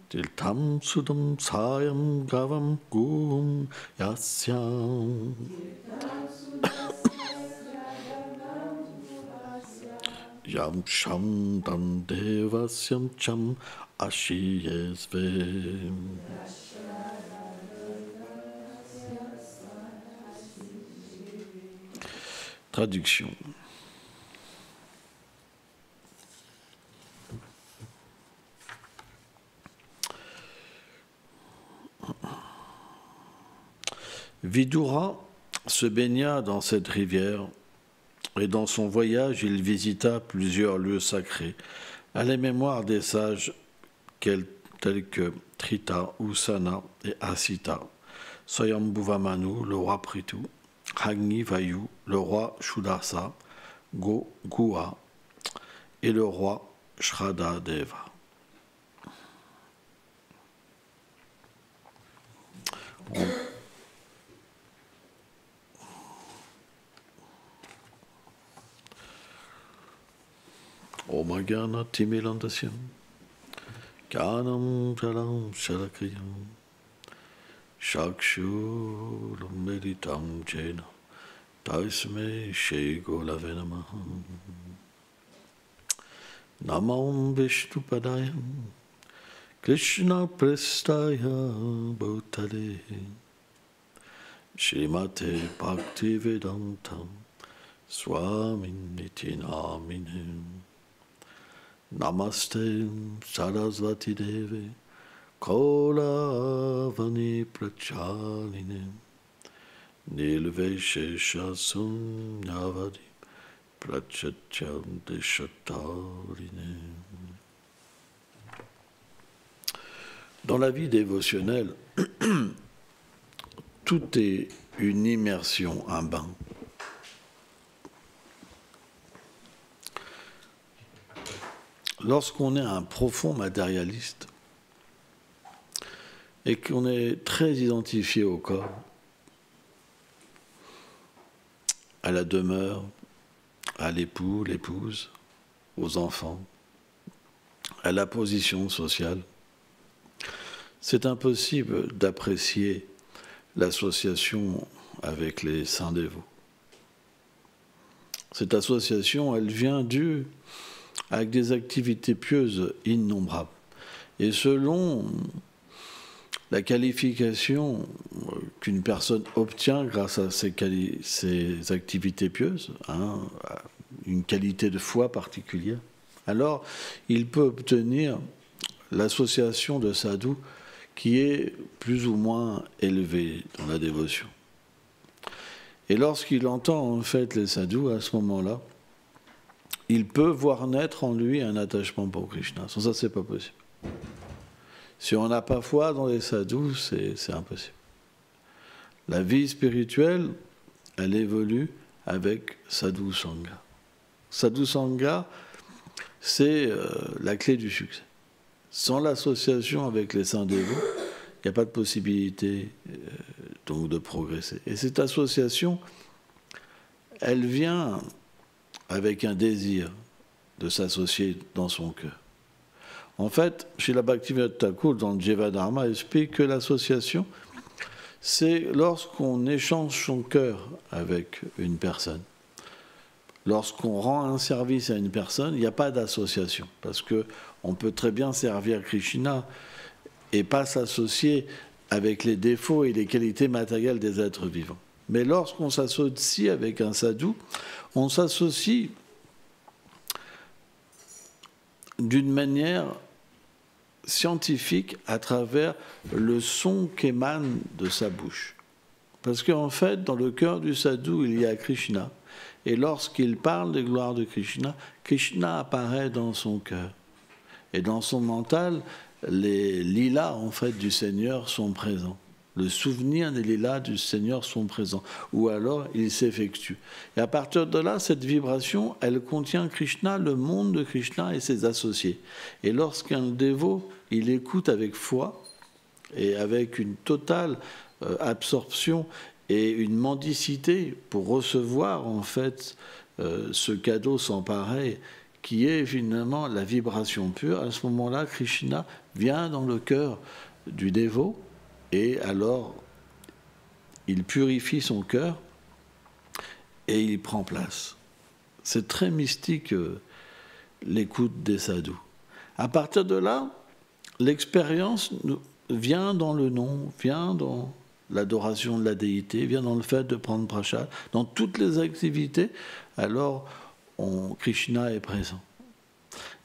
Tirtham sudam sayam gavam gum yasyam. Yam sham dam devasyam cham ashiyesve. Traduction. Vidura se baigna dans cette rivière et dans son voyage il visita plusieurs lieux sacrés à la mémoire des sages tels que Trita, Usana et Asita, Swayambhuvamanu, le roi Prithu, Agni Vayu, le roi Shuddasa, Gua et le roi Shradadeva. Om Gyana Timilandasyam Gyanam Jalam Shalakriyam Shakshuram Meditam Jena Tasme Shri Gurave Namaha. Namam Vishnupadayam Krishna Prestaya Bhutale Srimate Bhaktivedantam Swaminiti Namine. Namaste Sarasvati Deve Kolavani Prachaline Nilveshesha Sunyavadi Prachatyam Deshatarine. Dans la vie dévotionnelle, tout est une immersion, un bain. Lorsqu'on est un profond matérialiste et qu'on est très identifié au corps, à la demeure, à l'époux, l'épouse, aux enfants, à la position sociale, c'est impossible d'apprécier l'association avec les saints dévots. Cette association, elle vient avec des activités pieuses innombrables. Et selon la qualification qu'une personne obtient grâce à ces activités pieuses, une qualité de foi particulière, alors il peut obtenir l'association de sadhus qui est plus ou moins élevée dans la dévotion. Et lorsqu'il entend en fait les sadhus, à ce moment-là, il peut voir naître en lui un attachement pour Krishna. Sans ça, c'est pas possible. Si on n'a pas foi dans les sadhus, c'est impossible. La vie spirituelle, elle évolue avec sadhu sangha. Sadhu sangha, c'est la clé du succès. Sans l'association avec les saints dévots, il n'y a pas de possibilité donc de progresser. Et cette association, elle vient avec un désir de s'associer dans son cœur. En fait, Srila Bhaktivinoda Thakur, dans le Jivadharma, explique que l'association, c'est lorsqu'on échange son cœur avec une personne. Lorsqu'on rend un service à une personne, il n'y a pas d'association, parce qu'on peut très bien servir Krishna et pas s'associer avec les défauts et les qualités matérielles des êtres vivants. Mais lorsqu'on s'associe avec un sadhu, on s'associe d'une manière scientifique à travers le son qu'émane de sa bouche. Parce qu'en fait, dans le cœur du sadhu, il y a Krishna. Et lorsqu'il parle des gloires de Krishna, Krishna apparaît dans son cœur. Et dans son mental, les lilas en fait, du Seigneur sont présents. Le souvenir des lilas du Seigneur sont présents. Ou alors, il s'effectue. Et à partir de là, cette vibration, elle contient Krishna, le monde de Krishna et ses associés. Et lorsqu'un dévot, il écoute avec foi et avec une totale absorption et une mendicité pour recevoir en fait ce cadeau sans pareil qui est finalement la vibration pure. À ce moment-là, Krishna vient dans le cœur du dévot et alors il purifie son cœur et il prend place. C'est très mystique l'écoute des sadhus. À partir de là, l'expérience vient dans le nom, vient dans l'adoration de la déité, vient dans le fait de prendre prashad, dans toutes les activités, alors Krishna est présent.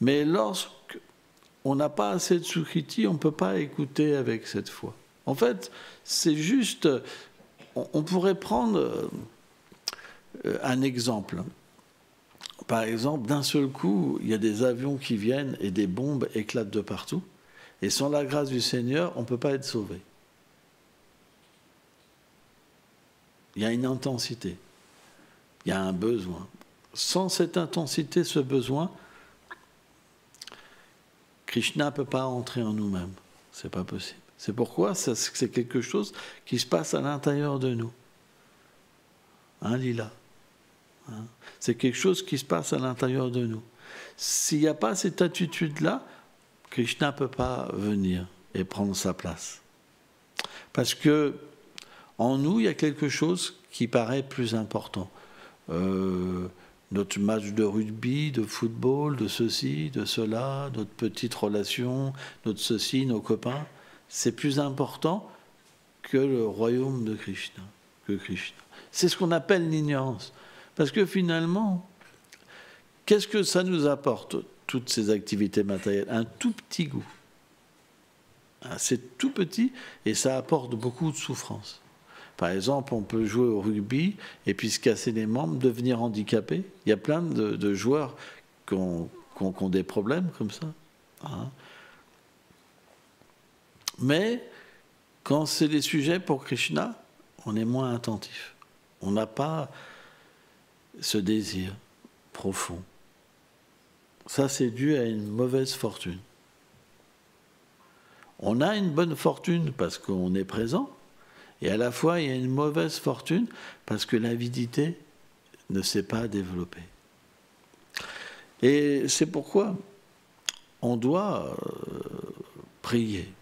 Mais lorsqu'on n'a pas assez de sukriti, on ne peut pas écouter avec cette foi. En fait, c'est juste, on pourrait prendre un exemple. Par exemple, d'un seul coup, il y a des avions qui viennent et des bombes éclatent de partout. Et sans la grâce du Seigneur, on ne peut pas être sauvé. Il y a une intensité, il y a un besoin. Sans cette intensité, ce besoin, Krishna ne peut pas entrer en nous-mêmes. Ce n'est pas possible. C'est pourquoi c'est quelque chose qui se passe à l'intérieur de nous. Hein, Lila? Hein? C'est quelque chose qui se passe à l'intérieur de nous. S'il n'y a pas cette attitude-là, Krishna ne peut pas venir et prendre sa place. Parce que en nous, il y a quelque chose qui paraît plus important. Notre match de rugby, de football, de ceci, de cela, notre petite relation, notre ceci, nos copains, c'est plus important que le royaume de Krishna, que Krishna. C'est ce qu'on appelle l'ignorance. Parce que finalement, qu'est-ce que ça nous apporte, toutes ces activités matérielles? Un tout petit goût. C'est tout petit et ça apporte beaucoup de souffrance. Par exemple, on peut jouer au rugby et puis se casser les membres, devenir handicapé. Il y a plein de joueurs qui ont des problèmes comme ça. Hein. Mais quand c'est des sujets pour Krishna, on est moins attentif. On n'a pas ce désir profond. Ça, c'est dû à une mauvaise fortune. On a une bonne fortune parce qu'on est présent, et à la fois, il y a une mauvaise fortune parce que l'avidité ne s'est pas développée. Et c'est pourquoi on doit prier.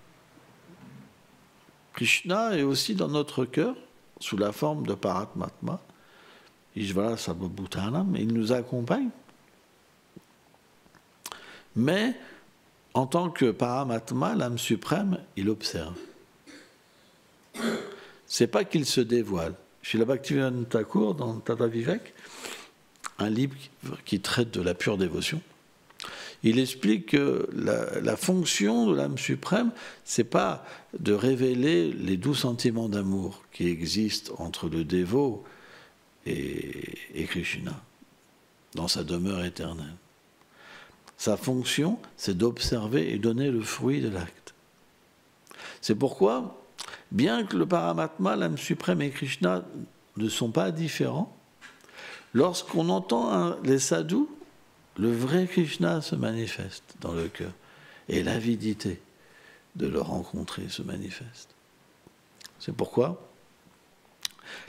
Krishna est aussi dans notre cœur, sous la forme de Paramatma, Ishvara Sarvabhutanam, il nous accompagne. Mais, en tant que Paramatma, l'âme suprême, il observe. C'est pas qu'il se dévoile. Srila Bhaktivinoda Thakur, dans Tata Vivek, un livre qui traite de la pure dévotion, il explique que la fonction de l'âme suprême, c'est pas de révéler les doux sentiments d'amour qui existent entre le dévot et Krishna, dans sa demeure éternelle. Sa fonction, c'est d'observer et donner le fruit de l'acte. C'est pourquoi, bien que le Paramatma, l'âme suprême et Krishna ne sont pas différents, lorsqu'on entend les sadhus, le vrai Krishna se manifeste dans le cœur. Et l'avidité de le rencontrer se manifeste. C'est pourquoi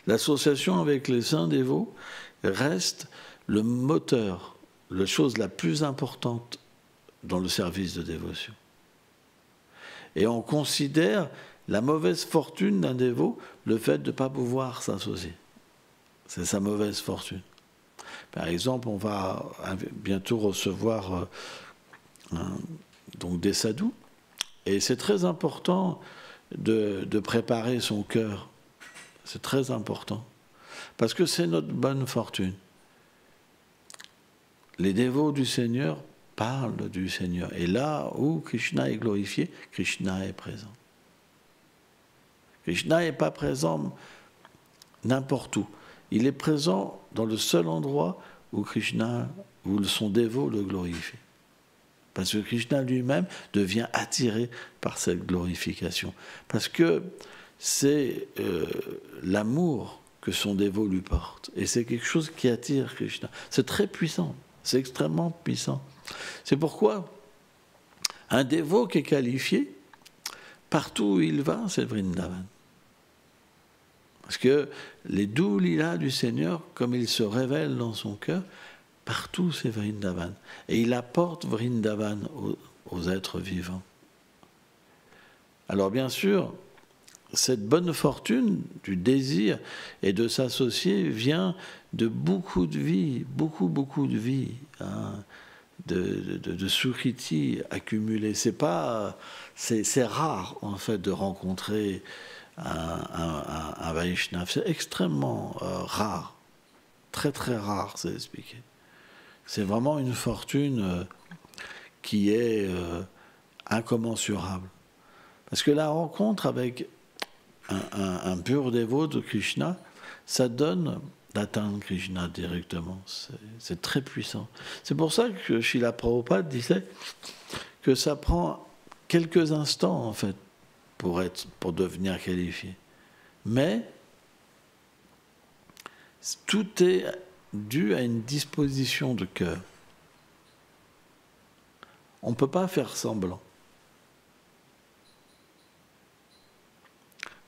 l'association avec les saints dévots reste le moteur, la chose la plus importante dans le service de dévotion. Et on considère la mauvaise fortune d'un dévot le fait de ne pas pouvoir s'associer. C'est sa mauvaise fortune. Par exemple, on va bientôt recevoir donc des sadhus, et c'est très important de préparer son cœur. C'est très important, parce que c'est notre bonne fortune. Les dévots du Seigneur parlent du Seigneur, et là où Krishna est glorifié, Krishna est présent. Krishna n'est pas présent n'importe où. Il est présent dans le seul endroit où son dévot le glorifie. Parce que Krishna lui-même devient attiré par cette glorification. Parce que c'est l'amour que son dévot lui porte. Et c'est quelque chose qui attire Krishna. C'est très puissant. C'est extrêmement puissant. C'est pourquoi un dévot qui est qualifié, partout où il va, c'est Vrindavan. Parce que les doux lilas du Seigneur, comme ils se révèlent dans son cœur, Partout, c'est Vrindavan. Et il apporte Vrindavan aux êtres vivants. Alors bien sûr, cette bonne fortune du désir et de s'associer vient de beaucoup de vies, beaucoup de vies, hein, de Sukriti accumulées. C'est rare en fait de rencontrer un Vaishnav. C'est extrêmement rare, très rare, c'est expliqué. C'est vraiment une fortune qui est incommensurable. Parce que la rencontre avec un pur dévot de Krishna, ça donne d'atteindre Krishna directement. C'est très puissant. C'est pour ça que Srila Prabhupada disait que ça prend quelques instants, en fait, pour devenir qualifié. Mais tout est dû à une disposition de cœur. On ne peut pas faire semblant.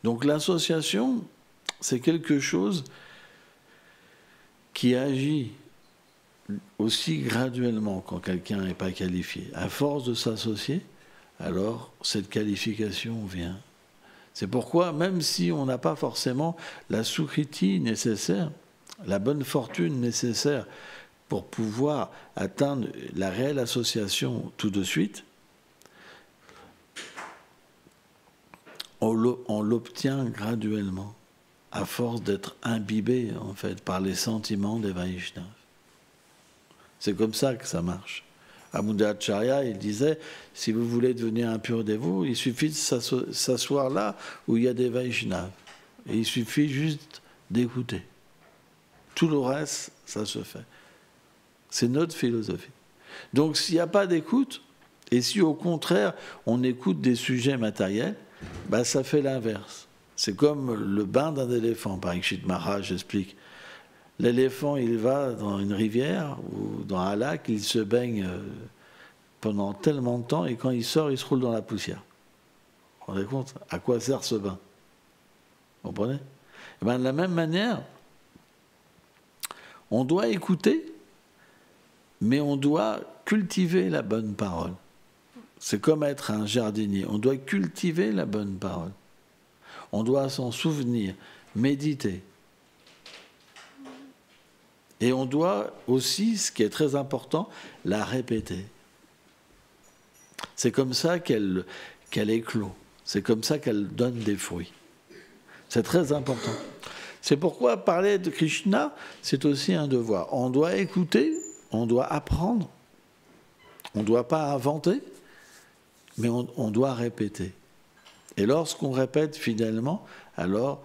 Donc l'association, c'est quelque chose qui agit aussi graduellement quand quelqu'un n'est pas qualifié. À force de s'associer, alors cette qualification vient. C'est pourquoi, même si on n'a pas forcément la sukriti nécessaire, la bonne fortune nécessaire pour pouvoir atteindre la réelle association tout de suite, on l'obtient graduellement, à force d'être imbibé, en fait, par les sentiments des Vaishnavas. C'est comme ça que ça marche. Amundacharya, il disait, si vous voulez devenir un pur dévot, il suffit de s'asseoir là où il y a des Vaishnavas. Et il suffit juste d'écouter. Tout le reste, ça se fait. C'est notre philosophie. Donc s'il n'y a pas d'écoute, et si au contraire on écoute des sujets matériels, bah, ça fait l'inverse. C'est comme le bain d'un éléphant, Parikshit Maharaj explique. L'éléphant, il va dans une rivière ou dans un lac, il se baigne pendant tellement de temps, et quand il sort, il se roule dans la poussière. Vous vous rendez compte à quoi sert ce bain? Vous comprenez? Et bien, de la même manière, on doit écouter, mais on doit cultiver la bonne parole. C'est comme être un jardinier. On doit cultiver la bonne parole. On doit s'en souvenir, méditer. Et on doit aussi, ce qui est très important, la répéter. C'est comme ça qu'elle éclot. C'est comme ça qu'elle donne des fruits. C'est très important. C'est pourquoi parler de Krishna, c'est aussi un devoir. On doit écouter, on doit apprendre. On ne doit pas inventer, mais on doit répéter. Et lorsqu'on répète fidèlement, alors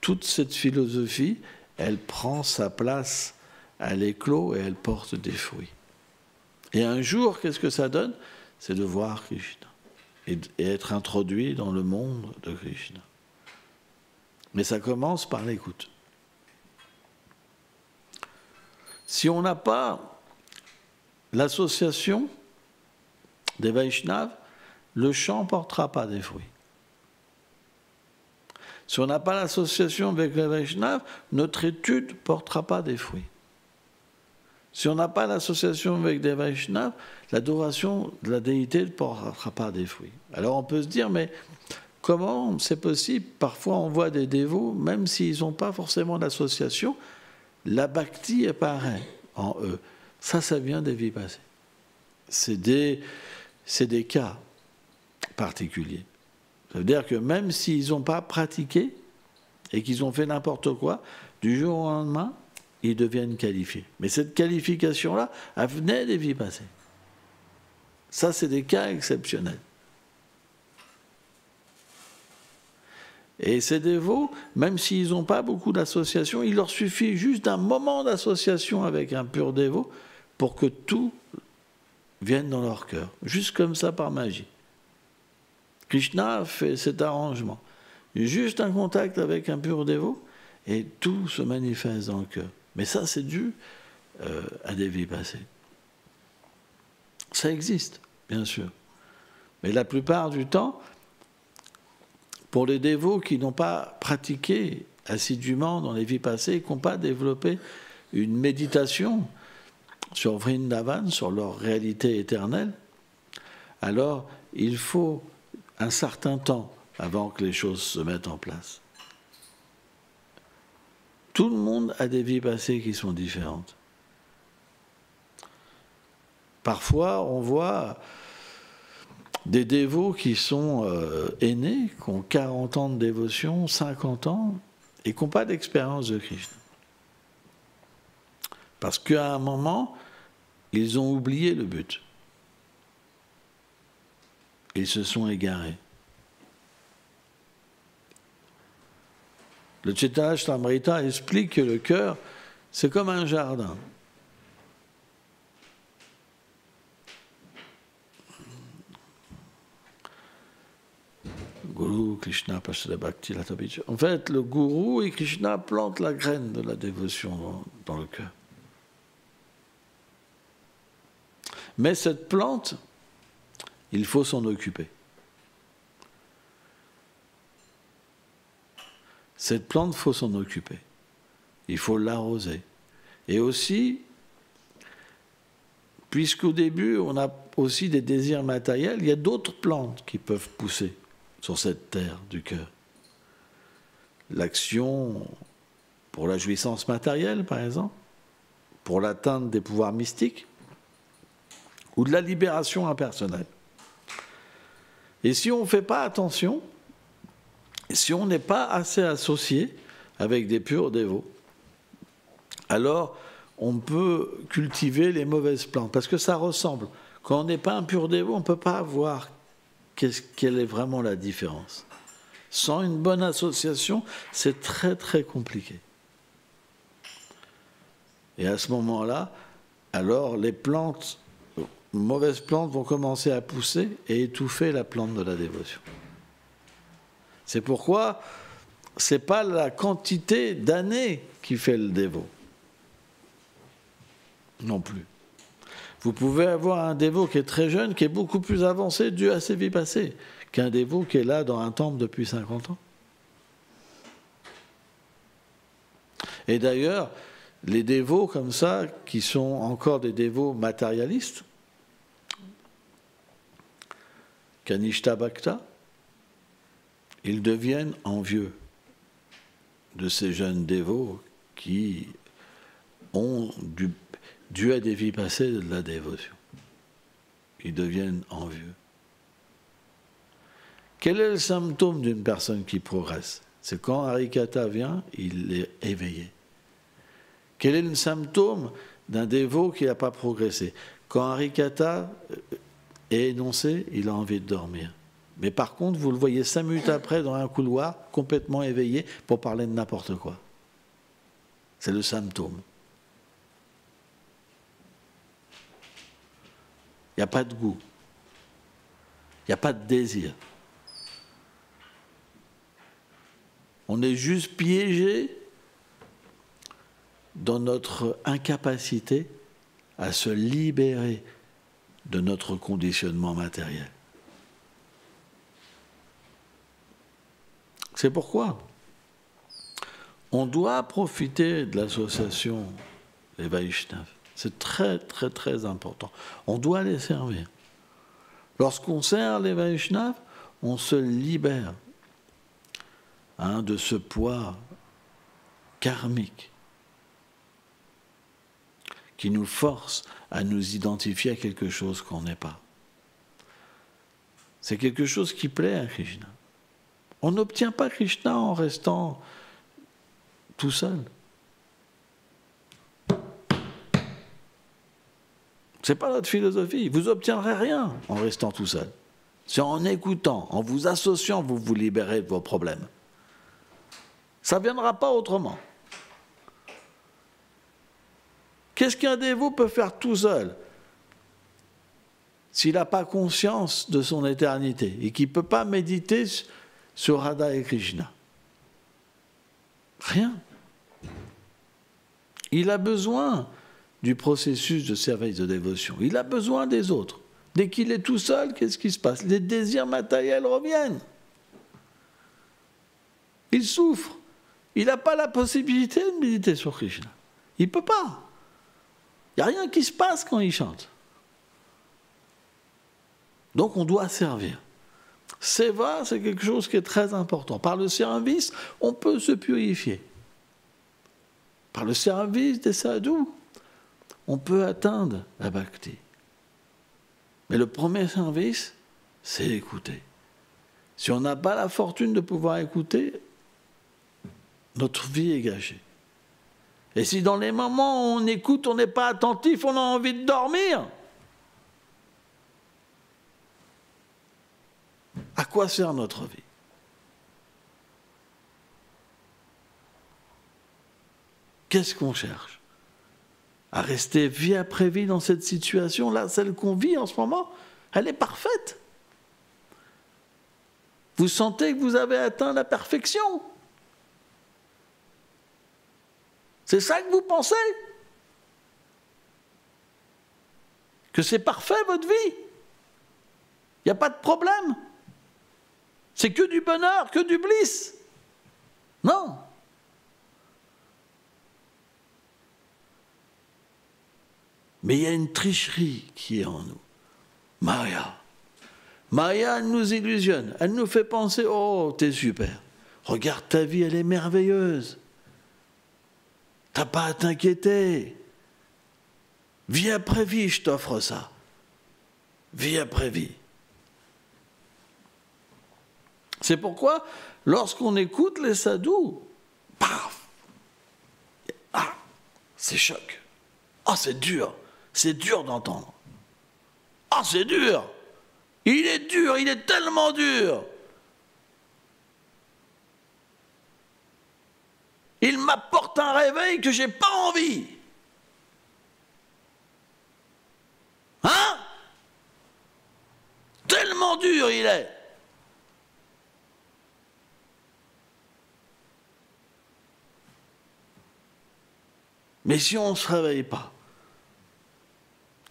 toute cette philosophie, elle prend sa place à l'éclos et elle porte des fruits. Et un jour, qu'est-ce que ça donne? C'est de voir Krishna et être introduit dans le monde de Krishna. Mais ça commence par l'écoute. Si on n'a pas l'association des Vaishnavas, le champ ne portera pas des fruits. Si on n'a pas l'association avec les Vaishnavas, notre étude ne portera pas des fruits. Si on n'a pas l'association avec des Vaishnavas, l'adoration de la déité ne portera pas des fruits. Alors on peut se dire, mais comment c'est possible? Parfois on voit des dévots, même s'ils n'ont pas forcément d'association, la bhakti apparaît en eux. Ça vient des vies passées. C'est des cas particuliers. Ça veut dire que même s'ils n'ont pas pratiqué et qu'ils ont fait n'importe quoi, du jour au lendemain, ils deviennent qualifiés. Mais cette qualification-là, elle venait des vies passées. Ça, c'est des cas exceptionnels. Et ces dévots, même s'ils n'ont pas beaucoup d'associations, il leur suffit juste d'un moment d'association avec un pur dévot pour que tout vienne dans leur cœur. Juste comme ça, par magie. Krishna fait cet arrangement. Juste un contact avec un pur dévot et tout se manifeste dans le cœur. Mais ça, c'est dû à des vies passées. Ça existe, bien sûr. Mais la plupart du temps, pour les dévots qui n'ont pas pratiqué assidûment dans les vies passées, qui n'ont pas développé une méditation, sur Vrindavan, sur leur réalité éternelle, alors il faut un certain temps avant que les choses se mettent en place. Tout le monde a des vies passées qui sont différentes. Parfois, on voit des dévots qui sont aînés, qui ont 40 ans de dévotion, 50 ans, et qui n'ont pas d'expérience de Krishna. Parce qu'à un moment, ils ont oublié le but. Ils se sont égarés. Le Chaitanya Charitamrita explique que le cœur, c'est comme un jardin. Guru, Krishna, Pashala Bhakti, Lata Bija. En fait, le gourou et Krishna plantent la graine de la dévotion dans le cœur. Mais cette plante, il faut s'en occuper. Cette plante, il faut s'en occuper. Il faut l'arroser. Et aussi, puisqu'au début, on a aussi des désirs matériels, il y a d'autres plantes qui peuvent pousser sur cette terre du cœur. L'action pour la jouissance matérielle, par exemple, pour l'atteinte des pouvoirs mystiques, ou de la libération impersonnelle. Et si on ne fait pas attention, si on n'est pas assez associé avec des purs dévots, alors on peut cultiver les mauvaises plantes, parce que ça ressemble. Quand on n'est pas un pur dévot, on ne peut pas voir quelle est vraiment la différence. Sans une bonne association, c'est très très compliqué. Et à ce moment-là, alors les mauvaises plantes vont commencer à pousser et étouffer la plante de la dévotion. C'est pourquoi ce n'est pas la quantité d'années qui fait le dévot. Non plus. Vous pouvez avoir un dévot qui est très jeune, qui est beaucoup plus avancé dû à ses vies passées, qu'un dévot qui est là dans un temple depuis 50 ans. Et d'ailleurs, les dévots comme ça, qui sont encore des dévots matérialistes, Kanishta Bhakta, ils deviennent envieux de ces jeunes dévots qui ont dû à des vies passées de la dévotion. Ils deviennent envieux. Quel est le symptôme d'une personne qui progresse? C'est quand Harikata vient, il est éveillé. Quel est le symptôme d'un dévot qui n'a pas progressé? Quand Harikata est énoncé, il a envie de dormir. Mais par contre, vous le voyez 5 minutes après dans un couloir, complètement éveillé, pour parler de n'importe quoi. C'est le symptôme. Il n'y a pas de goût. Il n'y a pas de désir. On est juste piégé dans notre incapacité à se libérer de notre conditionnement matériel. C'est pourquoi on doit profiter de l'association des Vaishnavas. C'est très, très, très important. On doit les servir. Lorsqu'on sert les Vaishnavas, on se libère de ce poids karmique qui nous force à nous identifier à quelque chose qu'on n'est pas. C'est quelque chose qui plaît à Krishna. On n'obtient pas Krishna en restant tout seul. Ce n'est pas notre philosophie. Vous n'obtiendrez rien en restant tout seul. C'est en écoutant, en vous associant, vous vous libérez de vos problèmes. Ça ne viendra pas autrement. Qu'est-ce qu'un dévot peut faire tout seul s'il n'a pas conscience de son éternité et qu'il ne peut pas méditer sur Radha et Krishna? Rien. Il a besoin du processus de service de dévotion. Il a besoin des autres. Dès qu'il est tout seul, qu'est-ce qui se passe? Les désirs matériels reviennent. Il souffre. Il n'a pas la possibilité de méditer sur Krishna. Il ne peut pas. Il n'y a rien qui se passe quand il chante. Donc on doit servir. Seva, c'est quelque chose qui est très important. Par le service, on peut se purifier. Par le service des sadhus, on peut atteindre la bhakti. Mais le premier service, c'est écouter. Si on n'a pas la fortune de pouvoir écouter, notre vie est gâchée. Et si dans les moments où on écoute, on n'est pas attentif, on a envie de dormir, à quoi sert notre vie? Qu'est-ce qu'on cherche? À rester vie après vie dans cette situation-là, celle qu'on vit en ce moment, elle est parfaite. Vous sentez que vous avez atteint la perfection. C'est ça que vous pensez? Que c'est parfait votre vie? Il n'y a pas de problème? C'est que du bonheur, que du bliss? Non. Mais il y a une tricherie qui est en nous. Maya. Maya, elle nous illusionne. Elle nous fait penser, oh, t'es super. Regarde ta vie, elle est merveilleuse. T'as pas à t'inquiéter. Vie après vie, je t'offre ça. Vie après vie. C'est pourquoi, lorsqu'on écoute les sadhus, paf, ah, c'est choc. Ah, c'est dur d'entendre. Ah, c'est dur. Il est dur, il est tellement dur. Il m'apporte un réveil que j'ai pas envie. Hein? Tellement dur il est. Mais si on ne se réveille pas,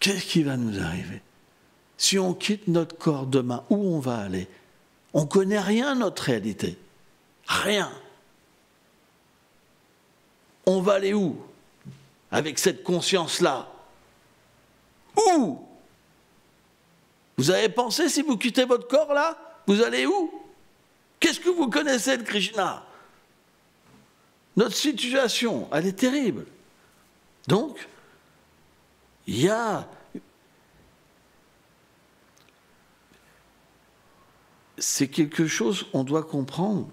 qu'est-ce qui va nous arriver? Si on quitte notre corps demain, où on va aller? On ne connaît rien de notre réalité. Rien. On va aller où? Avec cette conscience-là? Où? Vous avez pensé, si vous quittez votre corps là, vous allez où? Qu'est-ce que vous connaissez de Krishna? Notre situation, elle est terrible. Donc, il y a... C'est quelque chose, on doit comprendre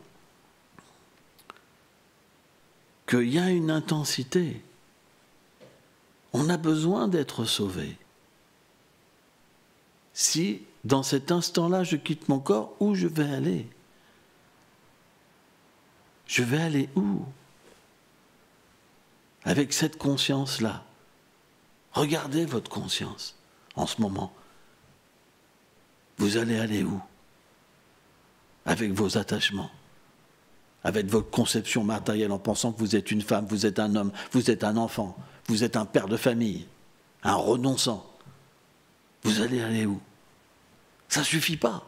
qu'il y a une intensité. On a besoin d'être sauvé. Si, dans cet instant-là, je quitte mon corps, où je vais aller? Je vais aller où? Avec cette conscience-là. Regardez votre conscience en ce moment. Vous allez aller où? Avec vos attachements, avec votre conception matérielle en pensant que vous êtes une femme, vous êtes un homme, vous êtes un enfant, vous êtes un père de famille, un renonçant. Vous allez aller où? Ça ne suffit pas.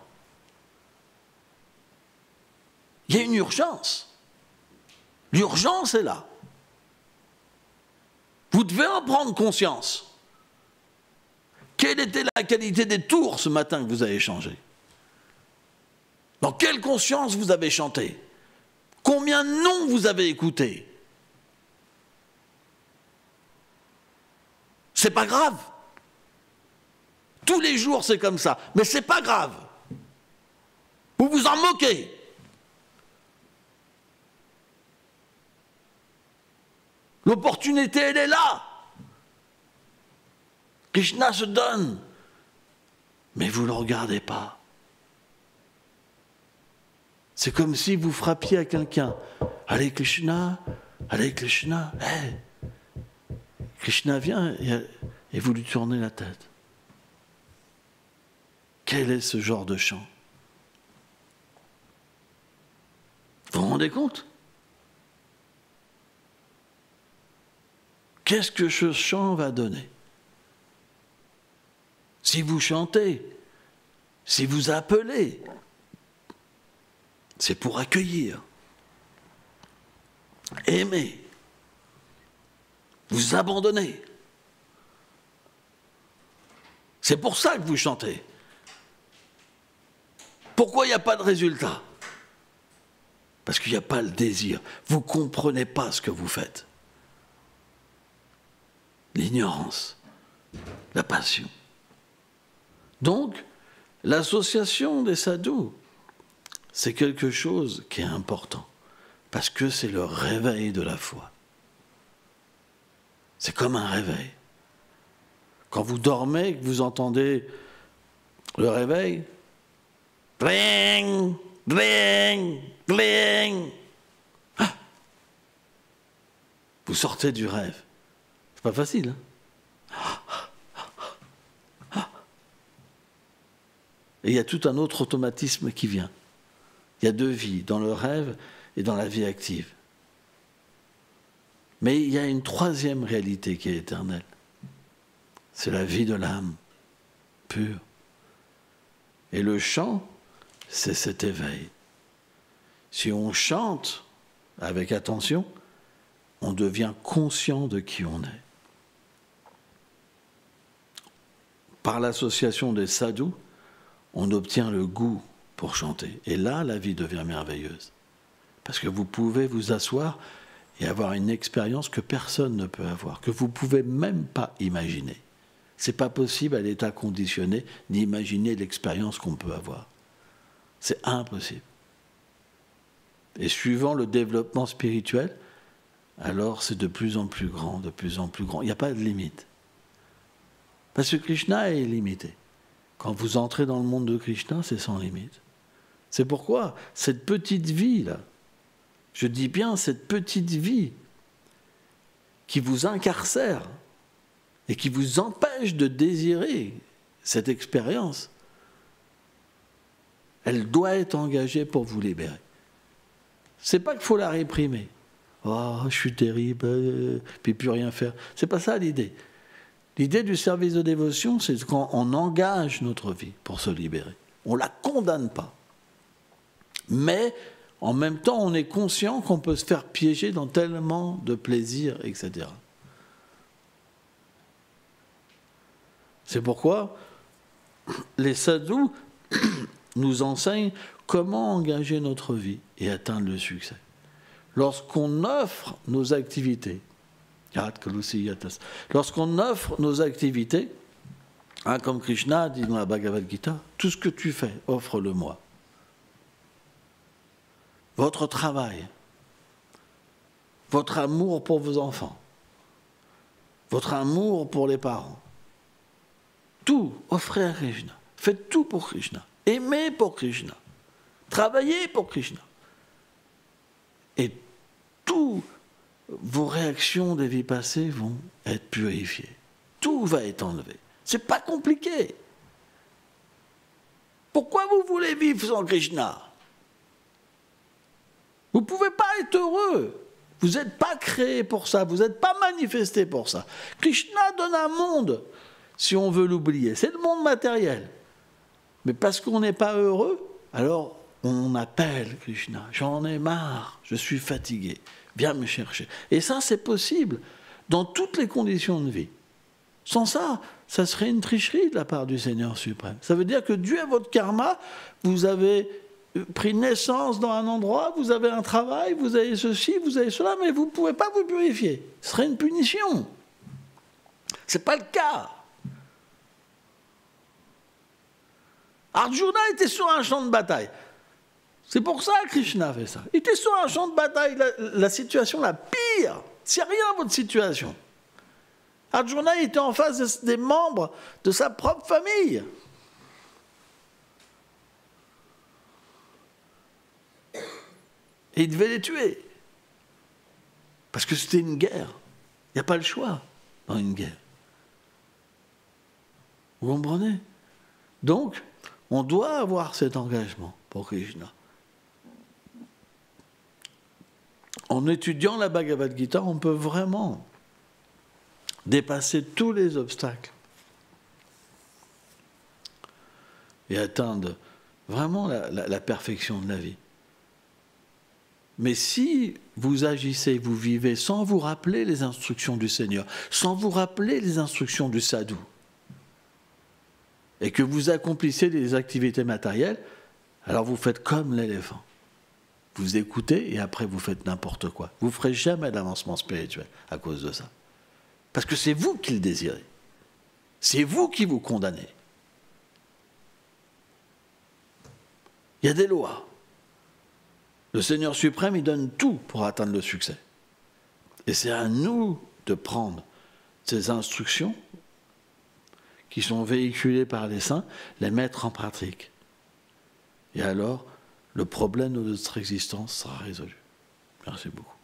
Il y a une urgence. L'urgence est là. Vous devez en prendre conscience. Quelle était la qualité des tours ce matin que vous avez changé? Dans quelle conscience vous avez chanté? Combien de noms vous avez écoutés? C'est pas grave. Tous les jours c'est comme ça, mais c'est pas grave. Vous vous en moquez. L'opportunité, elle est là. Krishna se donne, mais vous ne le regardez pas. C'est comme si vous frappiez à quelqu'un. Allez Krishna, hey. Krishna vient et vous lui tournez la tête. Quel est ce genre de chant? Vous vous rendez compte? Qu'est-ce que ce chant va donner? Si vous chantez, si vous appelez, c'est pour accueillir, aimer, vous abandonner. C'est pour ça que vous chantez. Pourquoi il n'y a pas de résultat? Parce qu'il n'y a pas le désir. Vous ne comprenez pas ce que vous faites. L'ignorance, la passion. Donc, l'association des sadhus, c'est quelque chose qui est important. Parce que c'est le réveil de la foi. C'est comme un réveil. Quand vous dormez, que vous entendez le réveil, bling, bling, bling. Ah, vous sortez du rêve. C'est pas facile. Hein? Et il y a tout un autre automatisme qui vient. Il y a deux vies, dans le rêve et dans la vie active. Mais il y a une troisième réalité qui est éternelle. C'est la vie de l'âme pure. Et le chant, c'est cet éveil. Si on chante avec attention, on devient conscient de qui on est. Par l'association des sadhus, on obtient le goût pour chanter. Et là, la vie devient merveilleuse. Parce que vous pouvez vous asseoir et avoir une expérience que personne ne peut avoir, que vous ne pouvez même pas imaginer. Ce n'est pas possible à l'état conditionné d'imaginer l'expérience qu'on peut avoir. C'est impossible. Et suivant le développement spirituel, alors c'est de plus en plus grand, de plus en plus grand. Il n'y a pas de limite. Parce que Krishna est illimité. Quand vous entrez dans le monde de Krishna, c'est sans limite. C'est pourquoi cette petite vie-là, je dis bien cette petite vie qui vous incarcère et qui vous empêche de désirer cette expérience, elle doit être engagée pour vous libérer. C'est pas qu'il faut la réprimer. Oh, je suis terrible, puis plus rien faire. C'est pas ça l'idée. L'idée du service de dévotion, c'est quand on engage notre vie pour se libérer. On la condamne pas. Mais en même temps, on est conscient qu'on peut se faire piéger dans tellement de plaisirs, etc. C'est pourquoi les sadhus nous enseignent comment engager notre vie et atteindre le succès. Lorsqu'on offre nos activités, lorsqu'on offre nos activités, comme Krishna dit dans la Bhagavad Gita, tout ce que tu fais, offre-le-moi. Votre travail, votre amour pour vos enfants, votre amour pour les parents, tout, offrez à Krishna. Faites tout pour Krishna. Aimez pour Krishna. Travaillez pour Krishna. Et toutes vos réactions des vies passées vont être purifiées. Tout va être enlevé. C'est pas compliqué. Pourquoi vous voulez vivre sans Krishna? Vous ne pouvez pas être heureux. Vous n'êtes pas créé pour ça. Vous n'êtes pas manifesté pour ça. Krishna donne un monde, si on veut l'oublier. C'est le monde matériel. Mais parce qu'on n'est pas heureux, alors on appelle Krishna. J'en ai marre, je suis fatigué. Viens me chercher. Et ça, c'est possible dans toutes les conditions de vie. Sans ça, ça serait une tricherie de la part du Seigneur suprême. Ça veut dire que Dieu est votre karma, vous avez pris naissance dans un endroit, vous avez un travail, vous avez ceci, vous avez cela, mais vous ne pouvez pas vous purifier. Ce serait une punition. Ce n'est pas le cas. Arjuna était sur un champ de bataille. C'est pour ça que Krishna fait ça. Il était sur un champ de bataille, la situation la pire. C'est rien votre situation. Arjuna était en face des membres de sa propre famille. Et il devait les tuer. Parce que c'était une guerre. Il n'y a pas le choix dans une guerre. Vous comprenez? Donc, on doit avoir cet engagement pour Krishna. En étudiant la Bhagavad Gita, on peut vraiment dépasser tous les obstacles et atteindre vraiment la perfection de la vie. Mais si vous agissez, vous vivez sans vous rappeler les instructions du Seigneur, sans vous rappeler les instructions du sadhu, et que vous accomplissez des activités matérielles, alors vous faites comme l'éléphant. Vous écoutez et après vous faites n'importe quoi. Vous ne ferez jamais d'avancement spirituel à cause de ça. Parce que c'est vous qui le désirez. C'est vous qui vous condamnez. Il y a des lois. Le Seigneur suprême, il donne tout pour atteindre le succès. Et c'est à nous de prendre ces instructions qui sont véhiculées par les saints, les mettre en pratique. Et alors, le problème de notre existence sera résolu. Merci beaucoup.